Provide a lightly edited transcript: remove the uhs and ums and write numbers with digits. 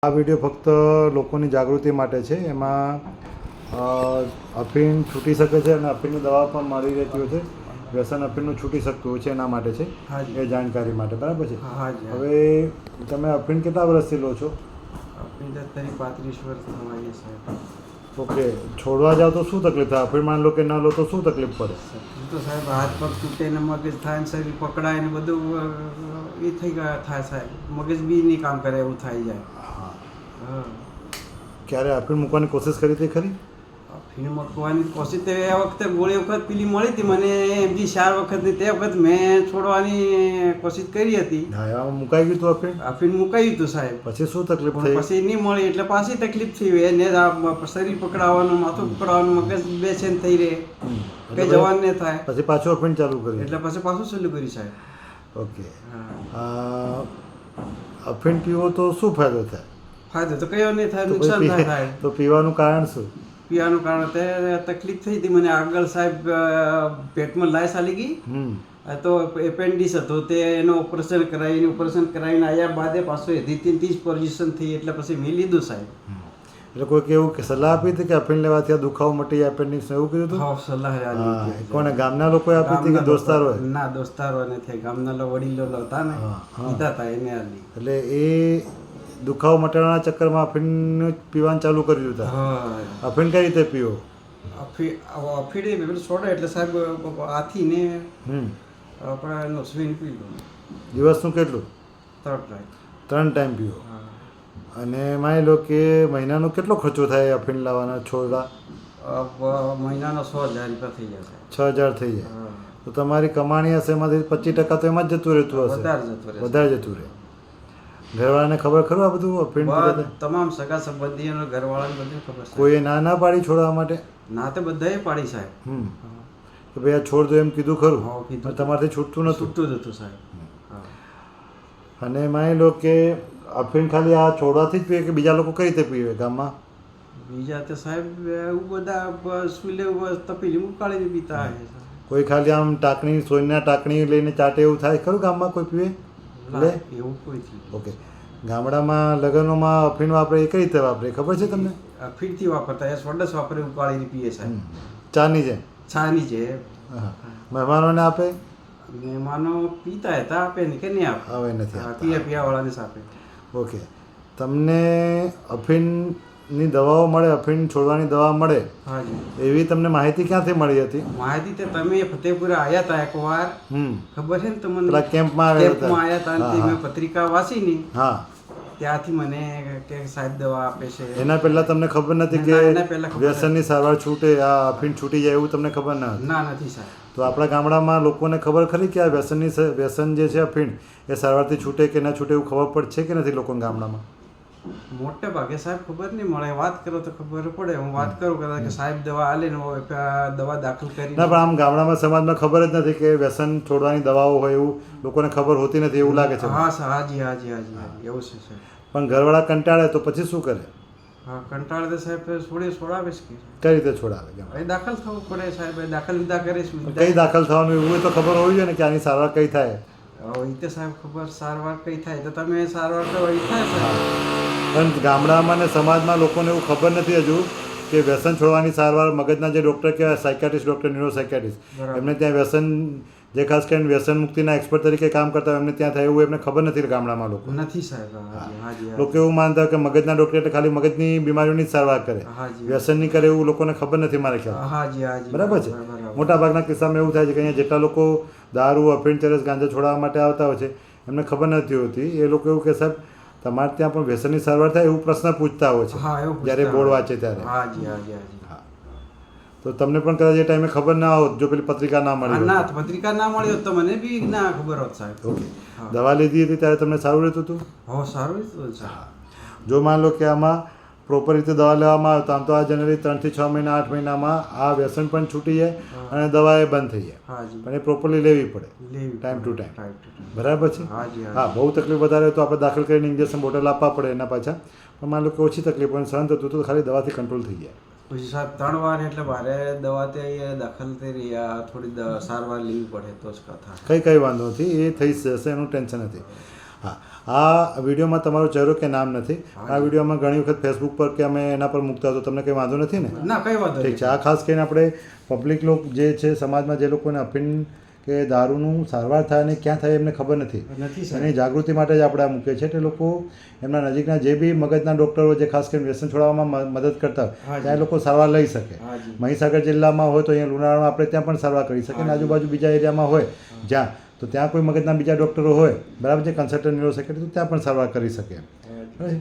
આ વિડીયો ફક્ત લોકોની જાગૃતિ માટે છે. એમાં અફીણ છૂટી શકે છે અને અફીણની દવા પણ મળી રહેતી હોય છે. વ્યસન અફીણનું છૂટી શકતું હોય છે એના માટે છે, એ જાણકારી માટે. બરાબર છે. હવે તમે અફીણ કેટલા વર્ષથી લો છો? અફીણ 35 વર્ષ થવાની સાહેબ. ઓકે. છોડવા જાઓ તો શું તકલીફ થાય? અફીણ માન લો કે ન લો તો શું તકલીફ પડે? તો સાહેબ હાથ પગ તૂટે ને મગજ થાય ને શરીર પકડાય ને બધું એ થઈ ગયા થાય સાહેબ. મગજ બી નહીં કામ કરે એવું થઈ જાય. હા. ક્યારે અફીણ મૂકવાની કોશિશ કરી હતી ખરી? અફીણ મૂકવાની કોશિશ તે વખતે ગોળી વખત પેલી મળી હતી મને એમજી 4 વખતની. તે વખત મેં છોડવાની કોશિશ કરી હતી. હા, એમાં મુકાઈ ગયું હતું અફીણ? અફીણ મુકાયું હતું સાહેબ. પછી શું તકલીફ થઈ? પછી નહીં મળી એટલે પાછી તકલીફ થઈ. એને શરીર પકડાવાનું, માથું પકડાવાનું, મગજ બેચેન થઈ રહે, કઈ જવાન ને થાય. પછી પાછું અફીણ ચાલુ કર્યું? એટલે પછી પાછું ચાલુ કર્યું સાહેબ. ઓકે. અફીણ પીવો તો શું ફાયદો થાય? ફાયદો તો કયો નહીં થાય, નુકસાન થાય. તો પીવાનું કારણ શું? પીવાનું કારણ તે તકલીફ થઈ હતી મને આગળ સાહેબ. પેટમાં લાઈસ આલી ગઈ તો એપેન્ડિસ હતો. તે એનું ઓપરેશન કરાવીને આવ્યા બાદ પાછું એથી પોઝિશન થઈ એટલે પછી મેં લીધું સાહેબ. એટલે કોઈક એવું કે સલાહ આપી હતી કે અફીણ લેવાથી આ દુખાવો મટી જાય, એપેન્ડિક્સ એવું કીધું હતું? હા, સલાહ કોને? ગામના લોકોએ આપી હતી કે દોસ્તારો? ના, દોસ્તારો નથી, ગામના વડીલો હતા ને કીધા હતા એને આલી. એટલે એ દુખાવો મટાડવાના ચક્કરમાં અફીણ પીવાનું ચાલુ કર્યું હતું. અફીણ કઈ રીતે પીવો? અફીણ છોડે એટલે સાહેબ આથી ને આપણે નસવીને પી લો. દિવસનું કેટલું? 3 ટાઈમ. 3 ટાઈમ પીવો. અને માની લો કે મહિનાનો કેટલો ખર્ચો થાય અફીણ લાવવાના છોડવા? મહિનાનો 6,000 રૂપિયા થઈ જશે. 6,000 થઈ જાય. તો તમારી કમાણી હશે એમાંથી 25% તો એમાં જ જતું રહેતું હશે? વધારે જતું રહે. ઘરવાળાને ખબર ખરું આ બધું અફીણ? તમામ સગા સંબંધીઓને ઘરવાળાને બધું ખબર છે. કોઈ ના પાડી છોડવા માટે? ના, તો બધાએ પાડી સાહેબ. કે ભાઈ આ છોડ દો એમ કીધું ખરું? તમારાથી છૂટતું નતું? છૂટતું હતું સાહેબ. અને માની લો કે અફીણ ખાલી આ છોડવાથી જ પીવે કે બીજા લોકો કઈ રીતે પીવે ગામમાં? બીજા તો સાહેબ એવું બધા સુલે તપેલી ઉકાળીને પીતા હોય. કોઈ ખાલી આમ ટાંકણી, સોયના ટાંકણી લઈને ચાટે એવું થાય ખરું ગામમાં? કોઈ પીવે? એવું કોઈ. ઓકે. ગામડામાં લગ્નોમાં અફીણ વાપરે એ કઈ રીતે વાપરે ખબર છે તમને? અફીણથી વાપરતા એ સોડસ વાપરે ઉકાળીને પીએ સાહેબ. ચાની જેમ? છાની છે. મહેમાનોને આપે? મહેમાનો પીતા હતા, આપે ને કે નહીં આપે? હવે નથી. પીયા વાળાને આપે. ઓકે. તમને અફીણની દવાઓ મળે, અફીણ છોડવાની દવા મળે એવી તમને માહિતી ક્યાંથી મળી હતી? માહિતી તે તમે ફતેપુરા આવ્યા હતા એકવાર, ખબર છે ને તમને? પેલા કેમ્પમાં આવ્યા હતા. મેં પત્રિકા વાંચીની. હા, ત્યાંથી મને કે સાહેબ દવા આપે છે. એના પહેલા તમને ખબર નથી કે વ્યસનની સારવાર છૂટે, આ અફીણ છૂટી જાય એવું તમને ખબર ના હતી? ના, નથી સાહેબ. તો આપણા ગામડામાં લોકોને ખબર ખરી કે આ વ્યસન જે છે અફીણ એ સારવારથી છૂટે કે ના છૂટે એવું ખબર પડશે કે નથી લોકોને ગામડામાં? મોટે ભાગે સાહેબ ખબર નહીં મળે. વાત કરો તો ખબર પડે. હું વાત કરું કે સાહેબ દવા આલે ને દવા દાખલ કરી. ના, પણ આમ ગામડામાં સમાજમાં ખબર જ નથી કે વ્યસન છોડવાની દવાઓ હોય એવું લોકોને ખબર હોતી નથી એવું લાગે છે. હા હાજી એવું છે. પણ ઘરવાળા કંટાળે તો પછી શું કરે? હા, કંટાળે તો સાહેબ છોડાવે છે. કઈ રીતે છોડાવે? દાખલ થવું પડે સાહેબ. દાખલ વિદા કરે છે. કઈ દાખલ થવાનું એવું તો ખબર હોવી જોઈએ ને કે આની સારવાર કઈ થાય? એ તો સાહેબ ખબર સારવાર કઈ થાય તો તમે સારવાર તો એ થાય સાહેબ. પણ ગામડામાં ને સમાજમાં લોકોને એવું ખબર નથી હજુ કે વ્યસન છોડવાની સારવાર મગજના જે ડૉક્ટર કહેવાય, સાયકાટ્રિસ્ટ, ડૉક્ટર, ન્યુરોસાયકાટ્રિસ્ટ, એમને ત્યાં વ્યસન જે ખાસ કરીને વ્યસન મુક્તિના એક્સપર્ટ તરીકે કામ કરતા હોય એમને ત્યાં થાય એવું એમને ખબર નથી ગામડામાં લોકો. નથી સાહેબ. લોકો એવું માનતા હોય કે મગજના ડૉક્ટર એટલે ખાલી મગજની બીમારીઓની જ સારવાર કરે, વ્યસનની કરે એવું લોકોને ખબર નથી મારે ખ્યાલ. બરાબર છે. મોટાભાગના કિસ્સામાં એવું થાય છે કે અહીંયા જેટલા લોકો દારૂ, અફીણ, ચરસ, ગાંજા છોડાવવા માટે આવતા હોય છે એમને ખબર નથી હોતી. એ લોકો એવું કે સાહેબ તમારે ત્યાં પણ વ્યસનની સારવાર થાય એવું પ્રશ્ન પૂછતા હોય છે જ્યારે બોર્ડ વાંચે ત્યારે. તો તમને પણ કદાચ એ ટાઈમે ખબર ના હોત જો પેલી પત્રિકા ના મળી? ના, પત્રિકા ના મળી હોત તો મને બી ના ખબર હોત સાહેબ. ઓકે. દવા લીધી હતી ત્યારે તમને સારું રહેતું હતું? હા, સારું રહેતું છે. જો માન લો કે આમાં પ્રોપર રીતે દવા લેવામાં આવે તો આમ તો આ જનરલી 3 થી 6 મહિના, 8 મહિનામાં આ વ્યસન પણ છૂટી જાય અને દવા એ બંધ થઈ જાય. પણ એ પ્રોપરલી લેવી પડે, ટાઈમ ટુ ટાઈમ. બરાબર છે. હા, બહુ તકલીફ વધારે તો આપણે દાખલ કરીને ઇન્જેક્શન બોટલ આપવા પડે એના પાછા. પણ માન લો કે ઓછી તકલીફ પણ સહન થતું તો ખાલી દવાથી કંટ્રોલ થઈ જાય. પછી સાહેબ 3 વાર એટલે મારે દવા ત્યાં દાખલ થઈ રહ્યા, થોડી સારવાર લેવી પડે તો જ કથા. કઈ વાંધો નથી, એ થઈ જશે, એનું ટેન્શન નથી. હા, આ વિડીયોમાં તમારો ચહેરો કે નામ નથી. આ વિડીયોમાં ઘણી વખત ફેસબુક પર કે અમે એના પર મૂકતા તો તમને કંઈ વાંધો નથી ને? ના, કઈ વાંધો ઠીક છે. આ ખાસ કરીને આપણે પબ્લિક લોક જે છે સમાજમાં જે લોકોને અફીણ કે દારૂનું સારવાર થાય અને ક્યાં થાય એમને ખબર નથી. એની જાગૃતિ માટે જ આપણે આ મૂકીએ છીએ. એટલે લોકો એમના નજીકના જે બી મગજના ડૉક્ટરો જે ખાસ કરીને વ્યસન છોડાવવામાં મદદ કરતા હોય ત્યાં લોકો સારવાર લઈ શકે. મહીસાગર જિલ્લામાં હોય તો અહીંયા લુણાવાડામાં આપણે ત્યાં પણ સારવાર કરી શકીએ. અને આજુબાજુ બીજા એરિયામાં હોય જ્યાં તો ત્યાં કોઈ મગજના બીજા ડૉક્ટરો હોય બરાબર છે, કન્સલ્ટન્ટ ન્યુરો સેક્રેટરી, તો ત્યાં પણ સારવાર કરી શકે. બરાબર.